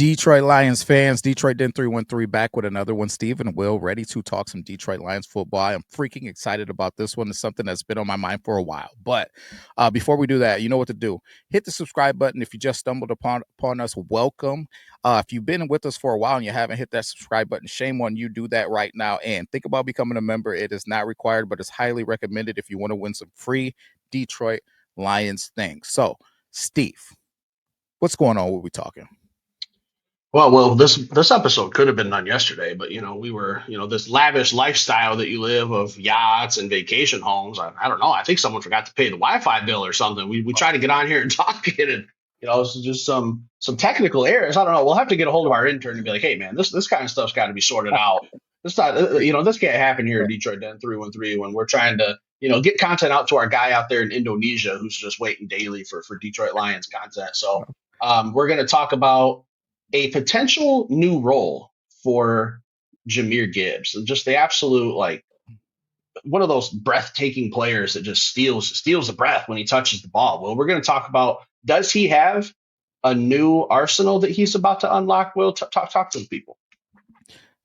Detroit Lions fans, Detroit Den 313 back with another one. Steve and Will ready to talk some Detroit Lions football. I am freaking excited about this one. It's something that's been on my mind for a while. But before we do that, you know what to do. Hit the subscribe button if you just stumbled upon us. Welcome. If you've been with us for a while and you haven't hit that subscribe button, shame on you. Do that right now. And think about becoming a member. It is not required, but it's highly recommended if you want to win some free Detroit Lions things. So, Steve, what's going on? What we talking? Well, this episode could have been done yesterday, but we were, this lavish lifestyle that you live of yachts and vacation homes. I don't know. I think someone forgot to pay the Wi-Fi bill or something. We tried to get on here and talk it, and it's just some technical errors. I don't know. We'll have to get a hold of our intern and be like, hey, man, this kind of stuff's got to be sorted out. This not, this can't happen here in Detroit Den 313 when we're trying to, get content out to our guy out there in Indonesia who's just waiting daily for Detroit Lions content. So we're going to talk about a potential new role for Jahmyr Gibbs, and just the absolute, like, one of those breathtaking players that just steals the breath when he touches the ball. Well, we're going to talk about, does he have a new arsenal that he's about to unlock? Will, talk to the people.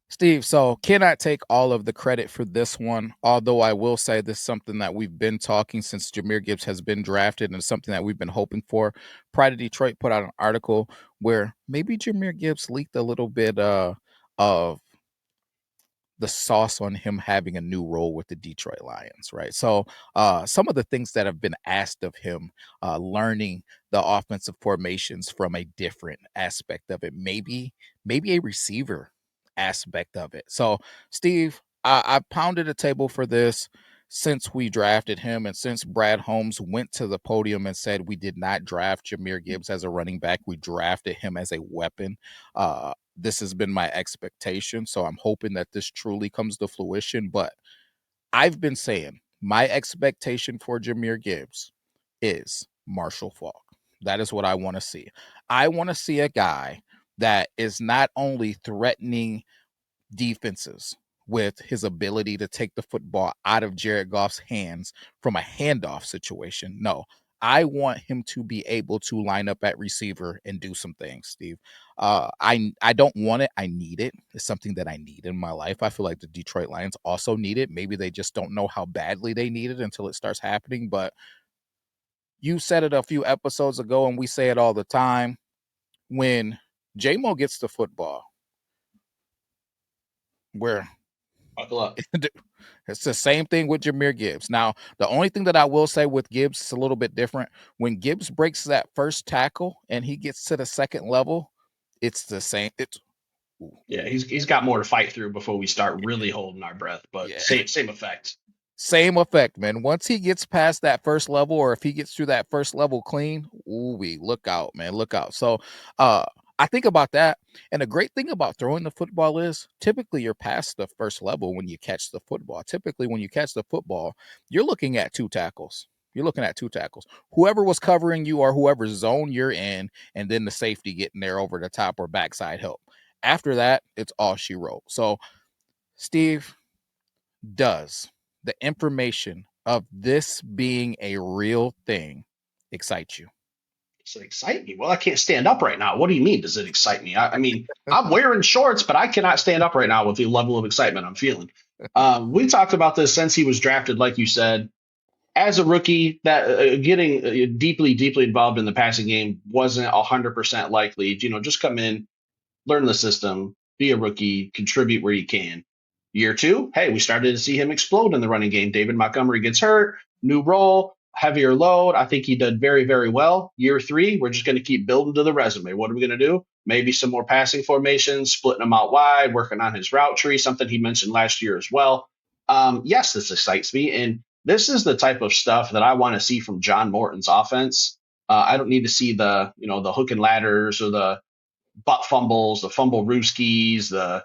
Steve, so cannot take all of the credit for this one, although I will say this is something that we've been talking since Jahmyr Gibbs has been drafted and something that we've been hoping for. Pride of Detroit put out an article where maybe Jahmyr Gibbs leaked a little bit of the sauce on him having a new role with the Detroit Lions, right? So some of the things that have been asked of him, learning the offensive formations from a different aspect of it, maybe a receiver aspect of it. So, Steve, I pounded a table for this since we drafted him and since Brad Holmes went to the podium and said we did not draft Jahmyr Gibbs as a running back. We drafted him as a weapon. This has been my expectation. So I'm hoping that this truly comes to fruition. But I've been saying my expectation for Jahmyr Gibbs is Marshall Faulk. That is what I want to see. I want to see a guy that is not only threatening defenses with his ability to take the football out of Jared Goff's hands from a handoff situation. No, I want him to be able to line up at receiver and do some things, Steve. I don't want it. I need it. It's something that I need in my life. I feel like the Detroit Lions also need it. Maybe they just don't know how badly they need it until it starts happening. But you said it a few episodes ago, and we say it all the time. When J-Mo gets the football, where Buckle up. it's the same thing with Jahmyr Gibbs. Now, the only thing that I will say with Gibbs is a little bit different. When Gibbs breaks that first tackle and he gets to the second level, it's the same. Yeah, he's got more to fight through before we start really holding our breath, but Yeah. same effect. Same effect, man. Once he gets past that first level, or if he gets through that first level clean, look out, man, look out. So I think about that. And the great thing about throwing the football is typically you're past the first level when you catch the football. Typically, when you catch the football, you're looking at two tackles. You're looking at two tackles. Whoever was covering you or whoever zone you're in, and then the safety getting there over the top or backside help. After that, it's all she wrote. So, Steve, does the information of this being a real thing excite you? Does it excite me? Well, I can't stand up right now. What do you mean? Does it excite me? I mean, I'm wearing shorts, but I cannot stand up right now with the level of excitement I'm feeling. We talked about this since he was drafted, like you said. As a rookie, that getting deeply involved in the passing game wasn't 100% likely. Just come in, learn the system, be a rookie, contribute where you can. Year two, hey, we started to see him explode in the running game. David Montgomery gets hurt, new role, heavier load. I think he did very well. Year three, we're just going to keep building to the resume. What are we going to do? Maybe some more passing formations, splitting them out wide, working on his route tree, something he mentioned last year as well. Yes, this excites me. And this is the type of stuff that I want to see from John Morton's offense. I don't need to see the hook and ladders or the butt fumbles, the fumble rooskies, the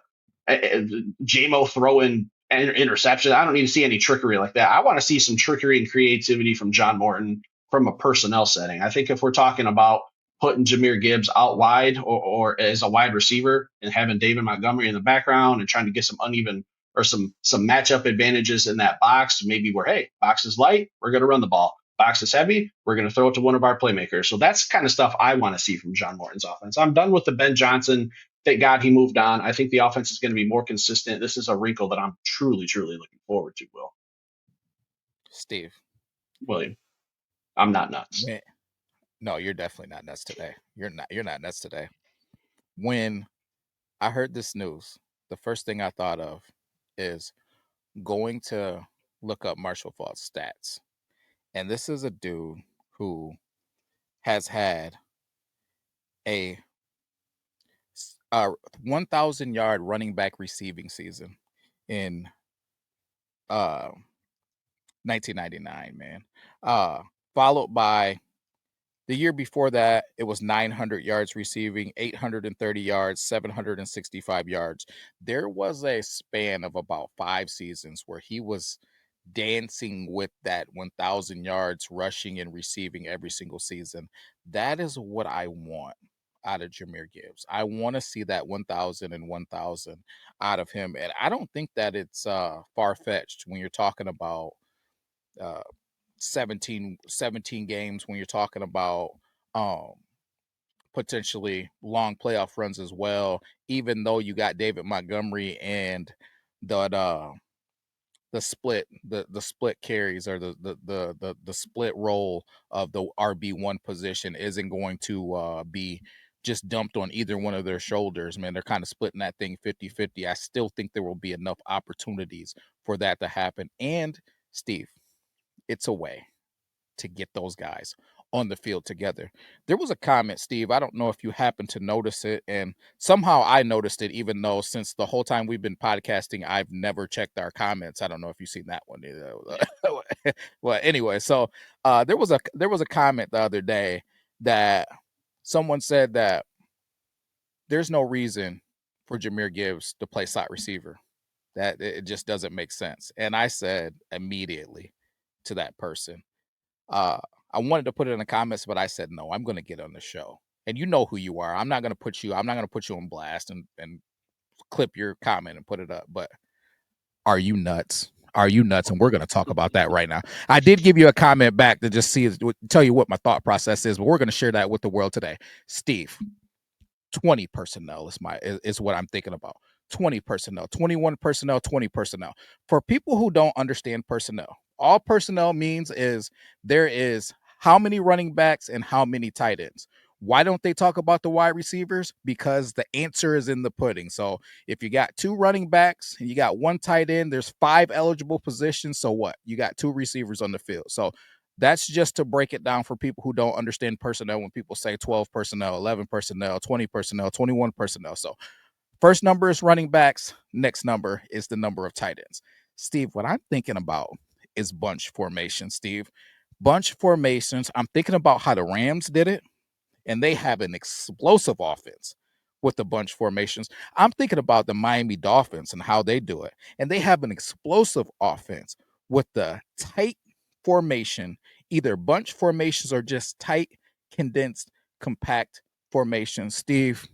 JMO throwing interception. I don't need to see any trickery like that. I want to see some trickery and creativity from John Morton from a personnel setting. I think if we're talking about putting Jahmyr Gibbs out wide or as a wide receiver and having David Montgomery in the background and trying to get some uneven or some matchup advantages in that box, maybe where, hey, box is light, we're going to run the ball. Box is heavy. We're going to throw it to one of our playmakers. So that's kind of stuff I want to see from John Morton's offense. I'm done with the Ben Johnson. Thank God he moved on. I think the offense is going to be more consistent. This is a wrinkle that I'm truly, truly looking forward to, Will. Steve, William, I'm not nuts. when, no, you're definitely not nuts today. You're not nuts today. When I heard this news, the first thing I thought of is going to look up Marshall Falk's stats. And this is a dude who has had a 1,000-yard running back receiving season in uh 1999, man. Followed by the year before that, it was 900 yards receiving, 830 yards, 765 yards. There was a span of about 5 seasons where he was dancing with that 1,000 yards rushing and receiving every single season. That is what I want out of Jahmyr Gibbs. I want to see that 1,000 and 1,000 out of him. And I don't think that it's far-fetched when you're talking about uh, 17 games, when you're talking about um, potentially long playoff runs as well, even though you got David Montgomery and that the split carries, or the split role of the RB1 position isn't going to be just dumped on either one of their shoulders. Man, they're kind of splitting that thing 50-50. I still think there will be enough opportunities for that to happen. And Steve, it's a way to get those guys on the field together. There was a comment, Steve. I don't know if you happen to notice it, and somehow I noticed it, even though since the whole time we've been podcasting, I've never checked our comments. I don't know if you've seen that one either. Well, anyway, so there was a comment the other day that someone said that there's no reason for Jahmyr Gibbs to play slot receiver. That it just doesn't make sense. And I said immediately to that person, uh, I wanted to put it in the comments, but I said no. I'm going to get on the show, and you know who you are. I'm not going to put you. I'm not going to put you on blast and clip your comment and put it up. But are you nuts? Are you nuts? And we're going to talk about that right now. I did give you a comment back to just tell you what my thought process is, but we're going to share that with the world today. Steve, 20 personnel is what I'm thinking about. 20 personnel, 21 personnel, 20 personnel. For people who don't understand personnel, all personnel means is there is how many running backs and how many tight ends. Why don't they talk about the wide receivers? Because the answer is in the pudding. So if you got 2 running backs and you got 1 tight end, there's 5 eligible positions. So what? You got 2 receivers on the field. So that's just to break it down for people who don't understand personnel when people say 12 personnel, 11 personnel, 20 personnel, 21 personnel. So first number is running backs. Next number is the number of tight ends. Steve, what I'm thinking about is bunch formation, Steve. Bunch formations. I'm thinking about how the Rams did it, and they have an explosive offense with the bunch formations. I'm thinking about the Miami Dolphins and how they do it, and they have an explosive offense with the tight formation, either bunch formations or just tight, condensed, compact formations. Steve,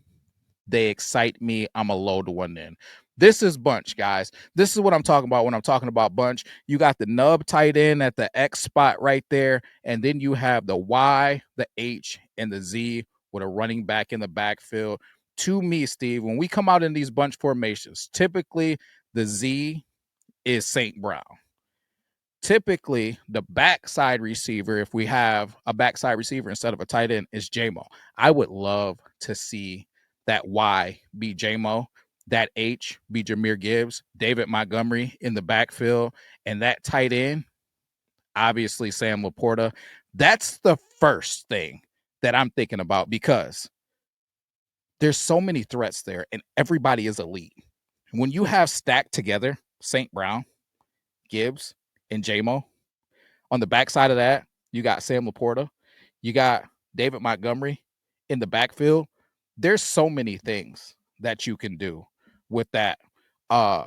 they excite me. I'm a load one in. This is bunch, guys. This is what I'm talking about when I'm talking about bunch. You got the nub tight end at the X spot right there, and then you have the Y, the H, and the Z with a running back in the backfield. To me, Steve, when we come out in these bunch formations, typically the Z is St. Brown. Typically, the backside receiver, if we have a backside receiver instead of a tight end, is JMO. I would love to see that Y be JMO, that H be Jahmyr Gibbs, David Montgomery in the backfield, and that tight end, obviously Sam Laporta. That's the first thing that I'm thinking about, because there's so many threats there and everybody is elite. When you have stacked together St. Brown, Gibbs, and JMO, on the backside of that, you got Sam Laporta, you got David Montgomery in the backfield. There's so many things that you can do with that. Uh,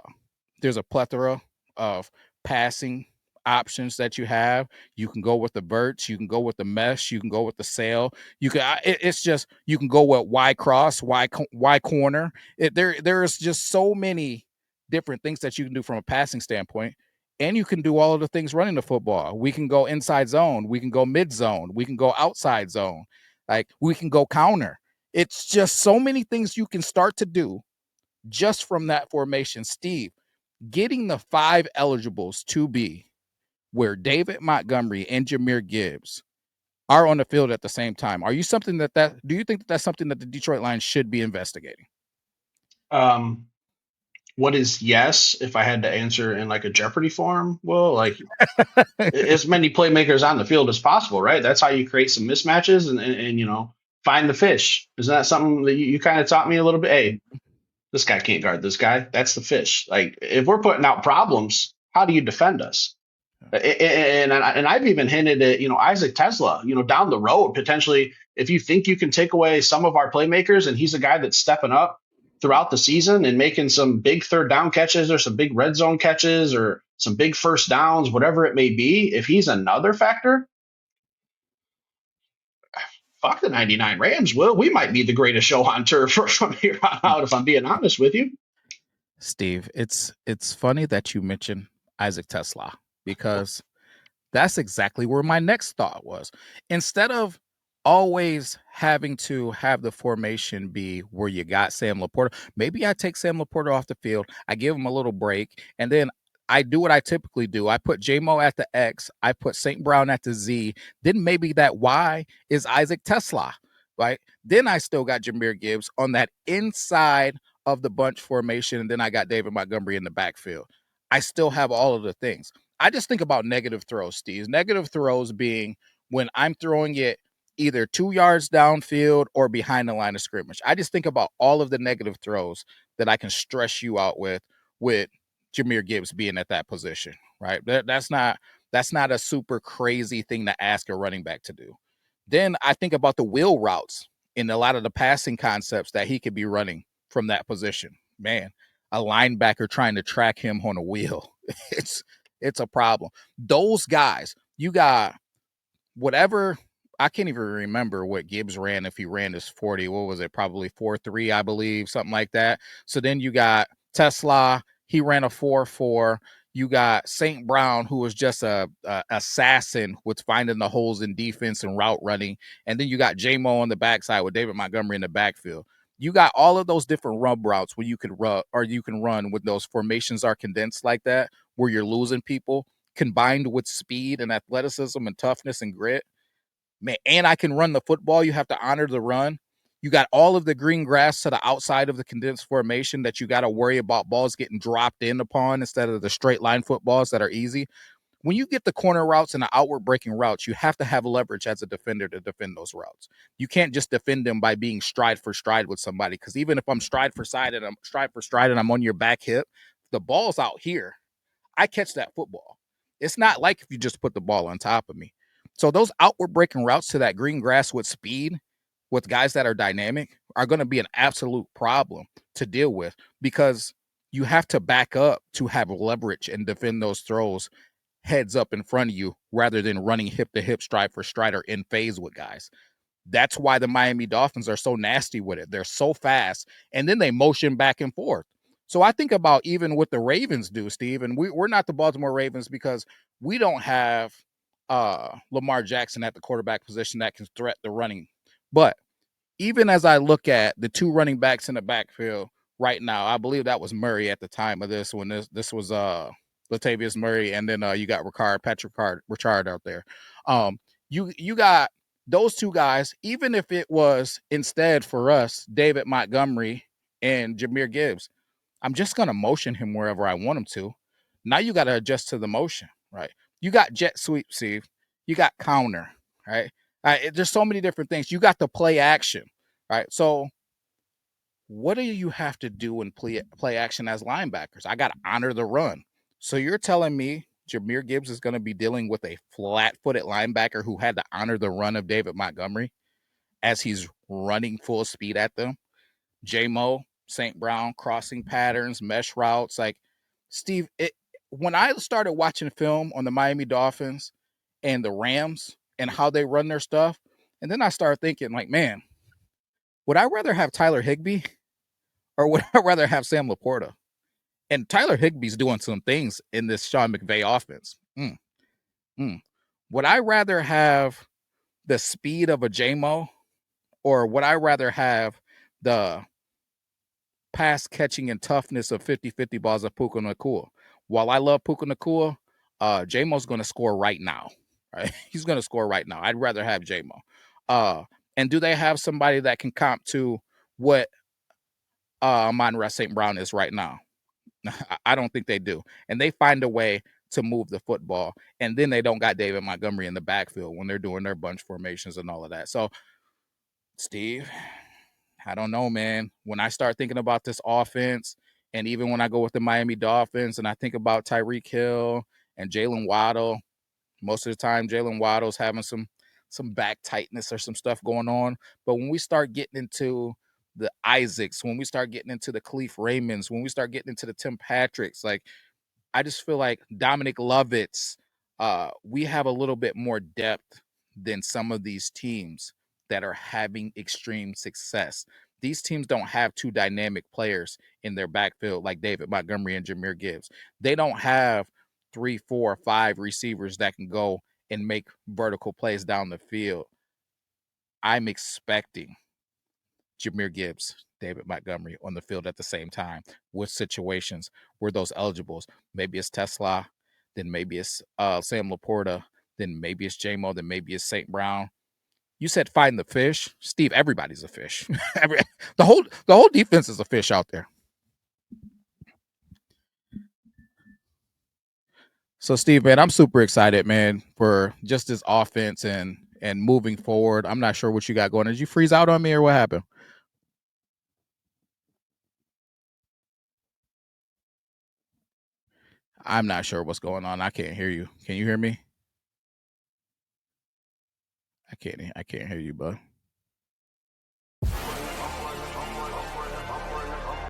there's a plethora of passing options that you have. You can go with the verts, you can go with the mesh, you can go with the sail. You can it's just you can go with Y cross, Y corner. There is just so many different things that you can do from a passing standpoint. and you can do all of the things running the football. We can go inside zone, we can go mid zone, we can go outside zone, like we can go counter. It's just so many things you can start to do just from that formation. Steve, getting the 5 eligibles to be where David Montgomery and Jahmyr Gibbs are on the field at the same time. Are you something do you think that that's something that the Detroit Lions should be investigating? Um, what is yes if I had to answer in like a Jeopardy form? Well, like as many playmakers on the field as possible, right? That's how you create some mismatches and find the fish. Isn't that something that you kind of taught me a little bit? Hey, this guy can't guard this guy. That's the fish. Like if we're putting out problems, how do you defend us? And I've even hinted at Isaac Tesla, down the road potentially, if you think you can take away some of our playmakers and he's a guy that's stepping up throughout the season and making some big third down catches or some big red zone catches or some big first downs, whatever it may be, if he's another factor, fuck the 99 Rams. Will we might be the greatest show on turf from here on out, if I'm being honest with you. Steve, it's funny that you mentioned Isaac Tesla because that's exactly where my next thought was. Instead of always having to have the formation be where you got Sam Laporta, maybe I take Sam Laporta off the field, I give him a little break, and then I do what I typically do. I put JMO at the X, I put St. Brown at the Z, then maybe that Y is Isaac Tesla, right? Then I still got Jahmyr Gibbs on that inside of the bunch formation, and then I got David Montgomery in the backfield. I still have all of the things. I just think about negative throws, Steve. Negative throws being when I'm throwing it either 2 yards downfield or behind the line of scrimmage. I just think about all of the negative throws that I can stress you out with Jahmyr Gibbs being at that position, right? That's not a super crazy thing to ask a running back to do. Then I think about the wheel routes in a lot of the passing concepts that he could be running from that position. Man, a linebacker trying to track him on a wheel. It's it's a problem. Those guys, you got whatever. I can't even remember what Gibbs ran if he ran his 40. What was it? Probably 4.3, I believe, something like that. So then you got Tesla. He ran a 4.4. You got St. Brown, who was just a assassin with finding the holes in defense and route running. And then you got J-Mo on the backside with David Montgomery in the backfield. You got all of those different rub routes where you could run or you can run when those formations are condensed like that, where you're losing people, combined with speed and athleticism and toughness and grit. Man, and I can run the football. You have to honor the run. You got all of the green grass to the outside of the condensed formation that you got to worry about balls getting dropped in upon instead of the straight line footballs that are easy. When you get the corner routes and the outward breaking routes, you have to have leverage as a defender to defend those routes. You can't just defend them by being stride for stride with somebody, because even if I'm stride for stride and I'm on your back hip, the ball's out here. I catch that football. It's not like if you just put the ball on top of me. So those outward breaking routes to that green grass with speed, with guys that are dynamic, are going to be an absolute problem to deal with, because you have to back up to have leverage and defend those throws heads up in front of you rather than running hip to hip, stride for stride, or in phase with guys. That's why the Miami Dolphins are so nasty with it. They're so fast, and then they motion back and forth. So I think about even what the Ravens do, Steve, and we're not the Baltimore Ravens because we don't have Lamar Jackson at the quarterback position that can threat the running. But even as I look at the two running backs in the backfield right now, I believe that was Murray at the time of this when this was Latavius Murray, and then you got Patrick Ricard out there. You got those two guys. Even if it was instead for us, David Montgomery and Jahmyr Gibbs, I'm just gonna motion him wherever I want him to. Now you got to adjust to the motion, right? You got jet sweep, Steve. You got counter, right? There's so many different things. You got the play action, right? So what do you have to do in play action as linebackers? I got to honor the run. So you're telling me Jahmyr Gibbs is going to be dealing with a flat-footed linebacker who had to honor the run of David Montgomery as he's running full speed at them? J-Mo, St. Brown, crossing patterns, mesh routes. Like, Steve, when I started watching film on the Miami Dolphins and the Rams and how they run their stuff, and then I started thinking, like, man, would I rather have Tyler Higbee or would I rather have Sam Laporta? And Tyler Higbee's doing some things in this Sean McVay offense. Mm. Would I rather have the speed of a JMO, or would I rather have the pass catching and toughness of 50-50 balls of Puka Nacua? While I love Puka Nacua, JMO's going to score right now. Right? He's going to score right now. I'd rather have JMO. And do they have somebody that can comp to what Monroe St. Brown is right now? I don't think they do. And they find a way to move the football. And then they don't got David Montgomery in the backfield when they're doing their bunch formations and all of that. So, Steve, I don't know, man. When I start thinking about this offense, and even when I go with the Miami Dolphins and I think about Tyreek Hill and Jalen Waddle, most of the time Jalen Waddle's having some back tightness or some stuff going on. But when we start getting into the Isaacs, when we start getting into the Khalif Raymonds, when we start getting into the Tim Patricks, like I just feel like Dominic Lovitz, we have a little bit more depth than some of these teams that are having extreme success. These teams don't have two dynamic players in their backfield like David Montgomery and Jahmyr Gibbs. They don't have 3, 4, 5 receivers that can go and make vertical plays down the field. I'm expecting Jahmyr Gibbs, David Montgomery on the field at the same time with situations where those eligibles. Maybe it's Tesla, then maybe it's Sam Laporta, then maybe it's JMO, then maybe it's St. Brown. You said find the fish, Steve. Everybody's a fish. The whole defense is a fish out there. So, Steve, man, I'm super excited, man, for just this offense and moving forward. I'm not sure what you got going. Did you freeze out on me or what happened? I'm not sure what's going on. I can't hear you. Can you hear me? I can't hear you, bud.